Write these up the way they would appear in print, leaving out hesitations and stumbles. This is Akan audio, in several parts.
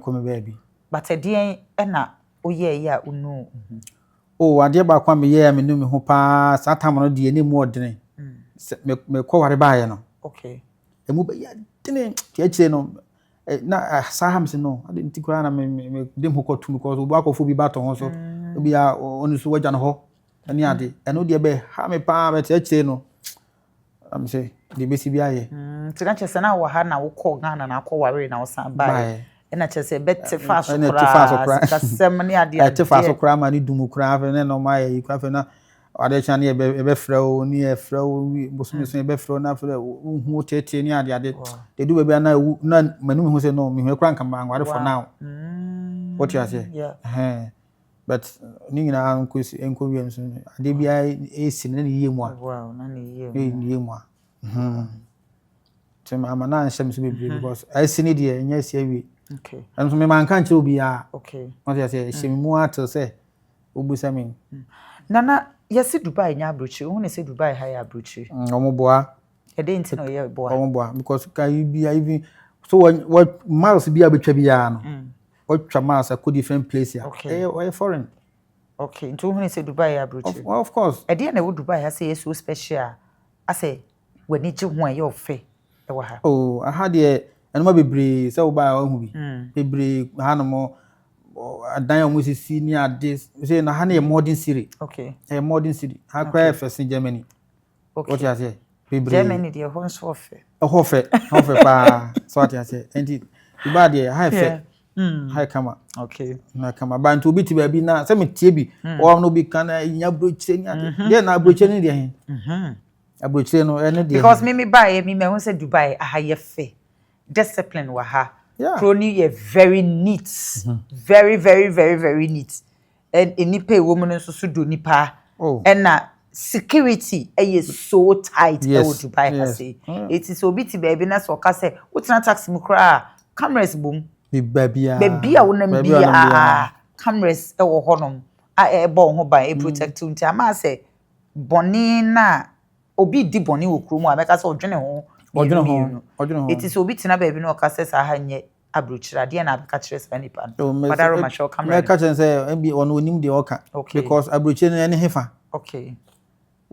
come baby. But a dear ena oye ya unu. Oh, ade ba kwa me ye me no me ho pa satam no de ani mu odene. Me ko ware ba ye no. Okay. Emu ba ya dene ti akire no na sahams no ade nti kura na me dem ho kotum because obu akofo bi ba to ho so obi a onu so waja no ho ani ade eno de be ha me pa be ti akire no am say de besi bi aye ti na chese na wo ha na wo ko Ghana na akọ ware na wo san ba na chese bet fa so kura kasem ne ade ade fa so kura ma ni dumu kura fe ne no ma ye kura fe na ade chan ye be frɛw ni e frɛw bosume so be frɛw na frɛ hu tete ni ade ade de du be na manu hu se no me hu kura nkan ba ngware for now what you say but ni nyina enko wiem so ade bia e si na ni yemu a wow na ni yemu a tem amana nhyem so be because I see ni de nya si awie okay and so me man kan che obi a okay what you say hyem mu ato se obusa me nana yes Dubai nya abrochi who say Dubai high abrochi omoboa e dey nti no ye boa omoboa because can be even so what miles be abetwa bia no what twa miles ko different place ya eh foreign okay nti who say Dubai abrochi of course e dey na wo Dubai ha say so special I say when ni je ho e yo fe e wa ha oh I had e enoma bebre say wo ba hu bi bebre ha no mo adan omusisi ni ade say na ha na modern city okay modern city ha cry first in Germany okay what you say bebre Germany dey ho so fe hofe pa so what you say enti Dubai dey ha fe ha kama okay na kama bantu obi ti ba bi na say me tie bi o no bi kan nya brochire ni ade dey na brochire ni dey hen abrochire no ene dey because me buy me hu say Dubai aha ye fe discipline wa ha Crony ye very neat very neat and enipa e woman nso so do nipa and na security is so tight e wo Dubai ha say it is obi ti baby na so ka say utina taxi mu kra cameras bom bibia wo na bia cameras e wo honom e bo ho ban e protect unti ama say boni na obi di boni wo kro mu ameka say odwene ho it is obi tina baby no ka say sa ha nye abrochira de na abeka kire sa nipa no madaro ma show camera me ka chen say bi ono onim de oka because abrochira no ene hefa okay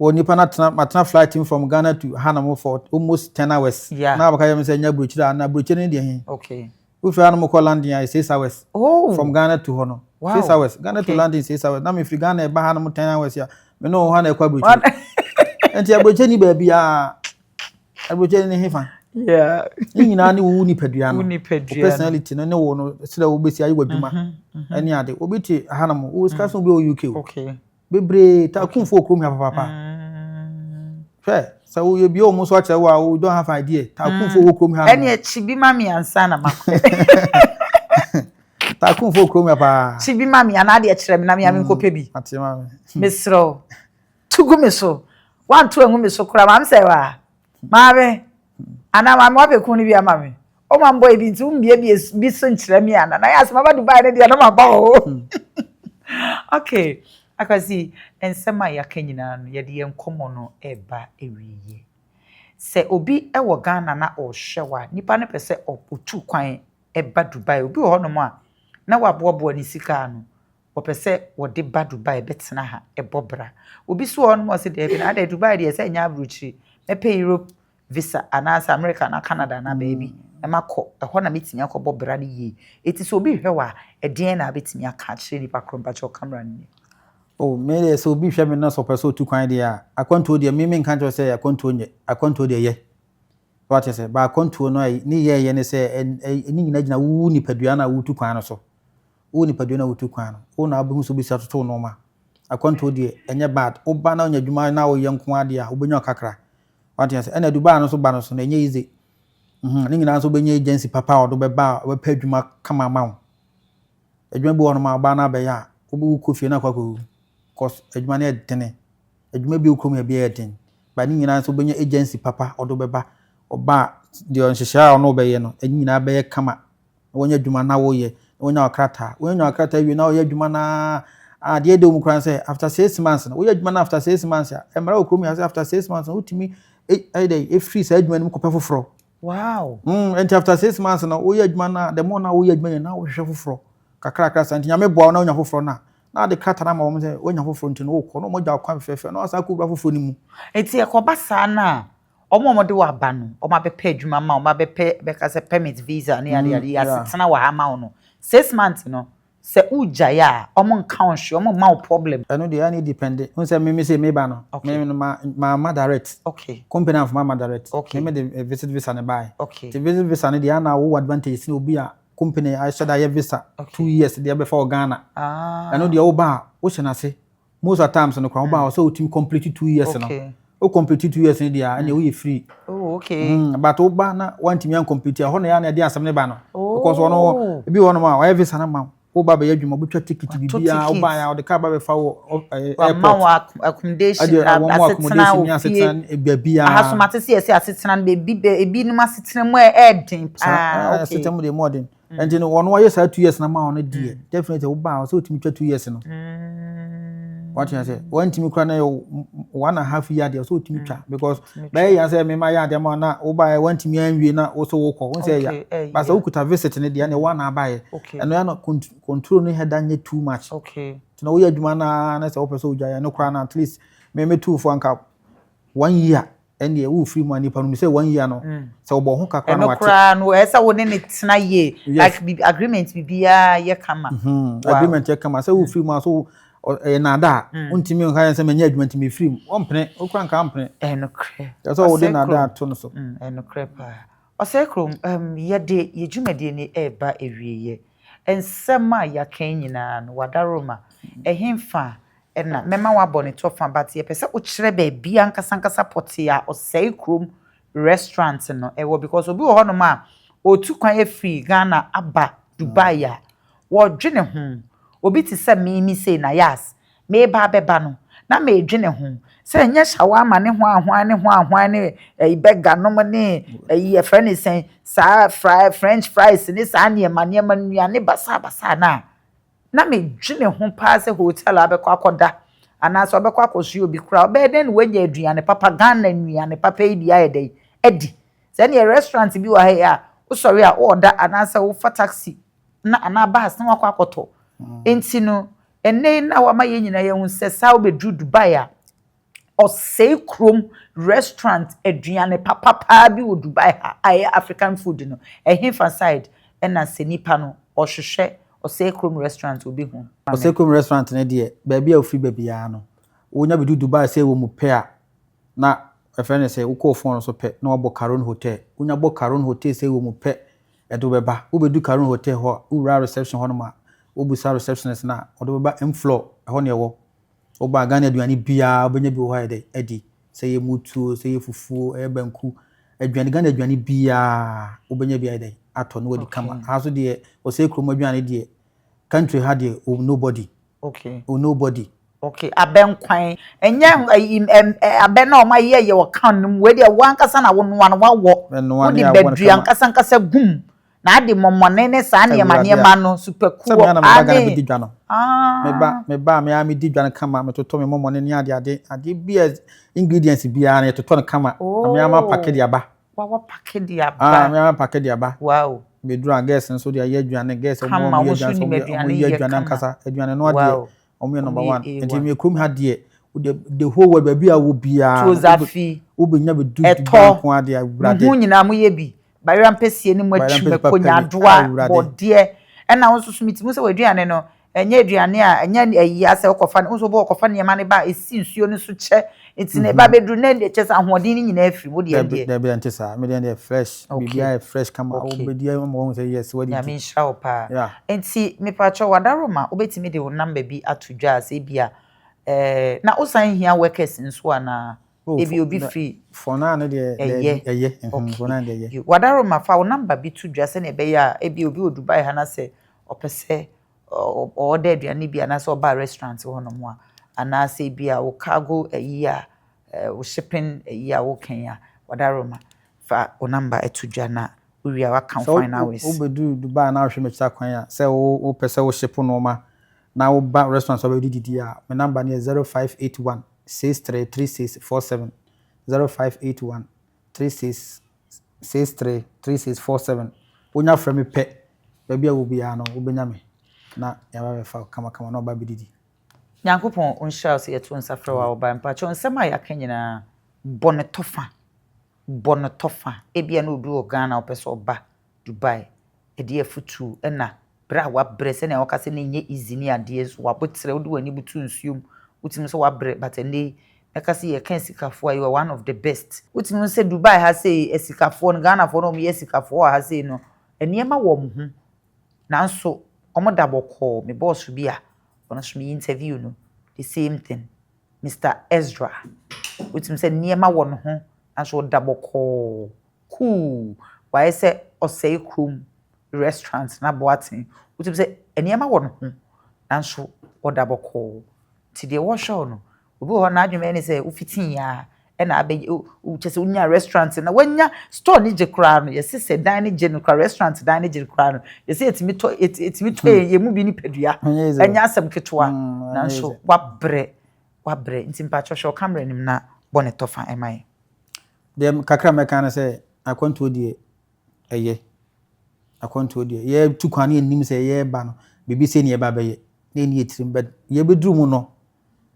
woni pa na tena flight from Ghana to Hanamo for almost 10 hours na abaka yem say nya abrochira na abrochira de hen okay we fi Hanamo call landing is 6 hours from Ghana to Hono 6 hours Ghana to landing 6 hours na me fi Ghana e ba Hanamo 10 hours ya me no Hana e kwa abrochira enti abrochira ni ba bia abrochira ni hefa nyina ni wu ni padua no personality no ne wo no sira wo besi ayi waduma ani ade obiti Hanamo wo ska so be o UK okay bebre ta kunfo okrom ya papa fe so wo ye bi o mo so ache wo we don't have idea ta kunfo okrom ha ani e chibi mami ansa na makọ ta kunfo okrom ya pa chibi mami ana de kire me na me nkope bi ati mami mesro tugu me so wan to enhu me so kura mam se wa mabe ana mama obekun ni bia mama o ma mboy bi nti mbie bi so nkyerɛ me ana na yas mama Dubai ne dia na ma ba o okay akasi ensema ya kanyina no ye de enkomo no eba ewiye se obi e wo Ghana na o hwewa nipa ne pese otu kwan eba Dubai obi ho no mo a na wabobo ni sika no o pese wo de ba Dubai betena ha ebobra obi so ho no mo se de bi na de Dubai de se nya abrochi me pay Europe visa anasa America na Canada na baby e makọ ho na metimi akọbọ bra ne yi eti so obi hwewa e den na betimi aka kire ni pakro bacho camera ni oh me so obi hwe me na so person tu kwan de a akonto de me kan jo say akonto de ye what say ba akonto no ni ye ne say ni nyina gina wu ni padua na wu tu kwan no so wu ni padua na wu tu kwan no wo na abu so bi sa toto no ma akonto de enye bad oba na onya dwuma na wo ye nko ade a obenya kakra what you say and Dubai no so ba no so na enye easy ni nyina so benye agency papa odo be ba we pa adwuma kama ma wo adwuma bi wono ma ba na be ya obu kofi na kwako cause adwuma na edene adwuma bi okrom ya bi eden ba ni nyina so benye agency papa odo be ba oba de on hihia ono be ye no nyina be ye kama wonya adwuma na wo ye wonya akrata wi na wo ye adwuma na ade de omukran say after 6 months na wo ye adwuma na after 6 months ya emra okrom ya say after 6 months na utimi dey free say adwuma ni ko pe foforo Wow. And after 6 months na wo ye adwuma na the more na wo ye adwuma na wo hwehwe foforo kakra santi nyame boa na wo nya foforo na de kata na ma wo say wo nya foforo nti no wo kɔ no mo gya kwan fefe na asa ko bra foforo ni mu Enti ekoba sa na omo de wa ba no omo abepa adwuma ma omo abepa beka se permit visa na ya setena wa ha ma wo no 6 months no se uja ya omo nkan hwe omo ma wo problem eno de ani depend won say me say me ba no me ma direct okay company of ma direct me the visit visa na buy the visit visa na de na wo advantage ni obi a company I should have visa 2 years there before Ghana eno de wo ba wo hye na se most of times no kwa wo ba so wo team complete 2 years no o complete 2 years ni dia and we free but o ba na want me complete ho na ya na dia asem ne ba no because ono bi wono ma wa visa na ma o ba be adwuma bo twa ticket bibia o ba ya o de ka ba be fa wo airport accommodation asetena bibia aha so mate se asetena ebi no asetena mu edin asetena de modern and you know wono wa yes 2 years na ma ono die definitely o ba so timi twa 2 years no what you say one team kra na 1.5 year there so team twa because by ya say me ma ya dem na wo ba one team anwie na wo so wo kɔ won say ya but so kuta visit ne there na one na ba ye eno ya no control no head anye too much so wo ya adwuma na say wo pɛ so gya ya no kra na at least me two for anka 1 year and ye wo free money pa no say 1 year no say wo bo ho kakra na wate no kra no esa wo ne tena ye like agreement bibia ye kama agreement ye kama say wo free money so na da untimi nka yense menye adwuma ntimi free ompene okra nka ompene enokre so wo de na da to no so enokre pa OseiKrom ye de ye dwumade ni eba ewieye ensema ya kan nyina no wadaroma ehemfa na mema wabɔ ne tofa but ye pese wo kyerɛ ba bia nkasa pɔte a OseiKrom restaurant no ewo because obi wo hɔ no ma otu kwan free Ghana aba Dubai a wo dwene ho obi ti se me say Nayas me ba beba no na me dwene ho se nya shawama ne ho ahwan ne ibega no ne ye friend sen sa French fries ne sa ne nua ne basa na me dwene ho pa se hotel abekọ akoda ana so abekọ akosu obi kura obe den wanya aduane papa Ghana aduane papa ibi ayedai edi se ne restaurant bi wa ha o sorry a order ana se wo fa taxi na ana bus na wakọ akoto enti no ene na wa ma ye nyina ye hu se sa obedru Dubai a OseiKrom restaurant aduane papa bi wo Dubai ha aye African food no ehemfa side na se nipa no ohwehwe OseiKrom restaurant obi hu OseiKrom restaurant ne de ba bia ofi ba bia no wonya bedu Dubai se wo mu pe a na efene se wo ko phone so pe na obo Caron Hotel wonya bo Caron Hotel se wo mu pe edo beba wo bedu Caron Hotel ho wo reception ho no ma obusa receptionist na odo ba floor ho ne wo oba Ghana aduane bia obenya bi wo ha edi say ye mutu say ye fufu e banku aduane Ghana aduane bia obenya bi edi ato no wadi kama haso de OseiKrom aduane de country had de nobody nobody abenkwan enya aben na o ma ye wo kan num we de wankasa na wo no wo di bedua nkasa gum na ade momone ne sa ne ma no supercool me ami di dwan kama me toto me momone ne ade bia ingredients bia na toto kama me ama package aba wa package aba me ama package aba wow be dura gas nso de ye aduane gas mo ye aduane nkasa aduane no ade omo number 1 enti me krom ha de the whole world baby a wo bia wo benya be du ko ade awurade hu nyina mo ye bi bayra mpesie ni mo atwime konya doa bode na wo susu mitimu se waduane no enye aduane a enye ayi ase okofa ne so bo okofa ne ma ne ba esi nsuo ne so che enti ne ba bedru na de chesa ahoden ni nyina afiri mo de de ntesa me de fresh bibia fresh kama wo bedi mo say yes wadi ya min sha opa enti me pa cho wadaroma obetimi de wo number bi atudwa ase bia na osan hia workers nso ana ebi obi free for now no de for now de wadaroma fa wo number bi tudwa se na ebe ya ebi obi o Dubai ha na se opese order aduane bi ana se oba restaurant ho no mo ana se bia wo cargo wo shipping wo kan wadaroma fa wo number etudwa na we are account final ways wo bedu Dubai na hwe mecha kwan ya se wo pese wo ship no ma na wo ba restaurant so be didi a my number ne 0581 633647 0581 36 63 3647 wonya frɛ me pɛ baabi a wo bia no wobenya me na ya ba fa kama na oba bididi Nyankopɔn onhyira so yeto nsafrɛ wa oba mpa kyɛ nsɛm a yɛaka nyinaa bɔne tɔfa ebia na obi wɔ Ghana opɛ oba Dubai edi afutu na bra wa bre sɛ na wɔka sɛ na nye easy ni ade so wabotre wo de wani butu nsuom wotimi sɛ wa bre but ene eka sɛ ye kan sikafo ayi one of the best wotimi sɛ Dubai ha sɛ esikafo no Ghana fo no mo ye sikafo ha sɛ no eniema wɔ mo ho nanso omo da bɔkɔ me boss bi a ono so me interview no the same thing Mr. Ezra wotimi sɛ eniema wɔ no ho nanso da bɔkɔ cool why sɛ OseiKrom restaurant na boatin wotimi sɛ eniema wɔ no ho nanso oda bɔkɔ ti de wo hwɛ no obi ho na adwuma ne sɛ ufitin ya na abe u chese unya restaurant na wanya store ni je kra no yesi se dan ni je no kra restaurant dan ni je kra no yesi etimi to ye mu bi ni padua anya asem ketwa nanso wabre nti mpa chosho camera nim na bone tofa emai dem kakra meka na sɛ akwantuo die eye akwantuo die ye tukwane nim sɛ ye ba no bibi sɛ ne ye ba bɛye na ni etirim bɛ ye beduru mu no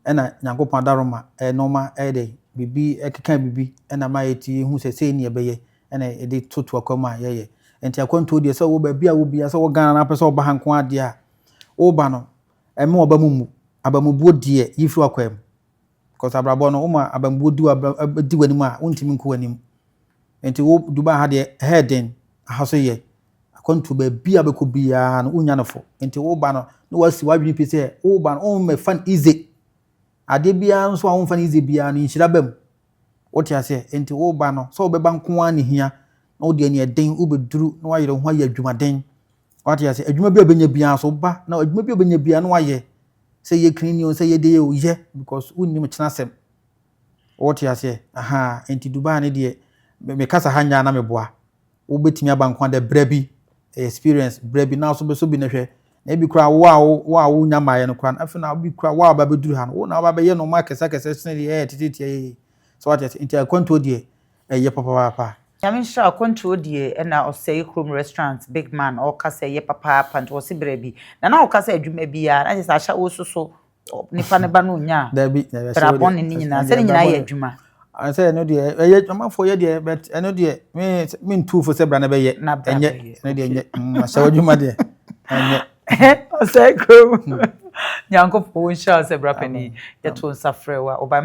ena Nyankopɔn daroma normal de bibi ekeka bibi ena ma yeti hu sɛ ne ye bɛye ena ede toto akoma ye enti akwantuo die sɛ wo ba bia wo bia sɛ wo Ghana na pɛ sɛ wo ba hanko ade a wo ba no eme wo ba mu abamubuo die yifu akwam because abrabo no uma abambuo di wani mu a wontimi nko wani mu enti wo Dubai ha de heading ahaso ye akwantuo ba bia beko bia no unya no fo enti wo ba no na wasi wadwini pi sɛ wo ba no me fan easy ade bia nso a wo fan easy bia no nhyira bam wo te ase enti wo ba no so wo beba nko an hia na wo de ani eden wo beduru na wayere ho aye adwumaden wo te ase adwuma bia benya bia so ba na adwuma bia benya bia na waye sɛ ye clean on sɛ ye de ye o ye because unnim kyena sem wo te ase aha enti Dubai ne de me kasa hanya na me boa wo betimi aba nko de brabi experience brabi na so be so bi na hwɛ na bi kura wo nyamaye no kura afi na bi kura wa ba beduru ha no wo na ba be ye no ma kesa sene de tititi so what enti akwantuo de ye papa Yamin sha konto die na OseiKrom restaurant big man o kasa ye papa panto o sibrabi na o kasa adwuma bia na se sha wo soso nipa ne ba no nya da bi brabon ni nyina se nyina ye adwuma I say no de ye amafo ye de but eno de me ntu fo se bra na be ye enye no de enye sha adwuma de enye OseiKrom Nyankopɔn sha se bra pani ye to nsafrewa oba